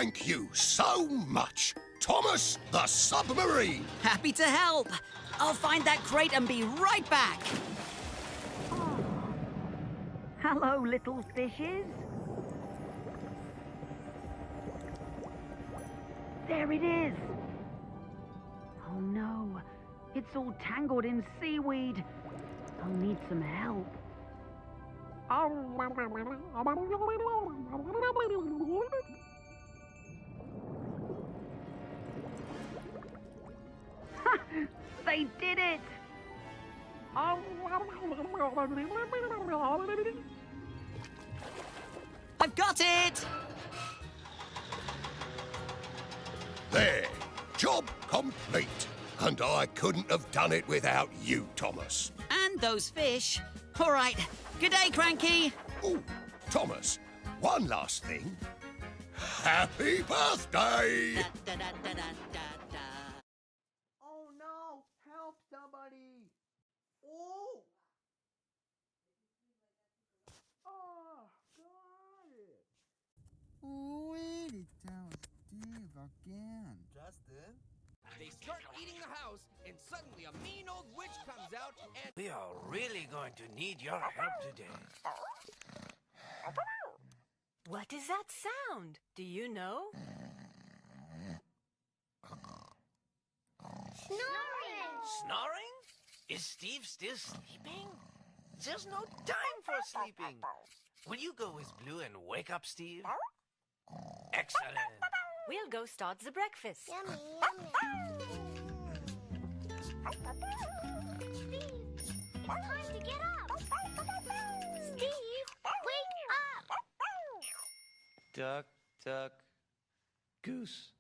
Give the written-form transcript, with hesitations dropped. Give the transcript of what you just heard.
Thank you so much, Thomas the Submarine. Happy to help. I'll find that crate and be right back. Hello, little fishes. There it is. Oh no, it's all tangled in seaweed. I'll need some help. They did it! I've got it! There, job complete. And I couldn't have done it without you, Thomas. And those fish. All right. Good day, Cranky. Oh, Thomas, one last thing. Happy birthday! Oh no! Help somebody! Oh! Oh, got it! Really, down Steve again. Justin? They start eating the house, and suddenly a mean old witch comes out and... We are really going to need your help today. What is that sound? Do you know? Snoring! Snoring? Is Steve still sleeping? There's no time for sleeping. Will you go with Blue and wake up Steve? Excellent. We'll go start the breakfast. Yummy, yummy. Steve, it's time to get up. Steve, wake up. Duck, duck, goose.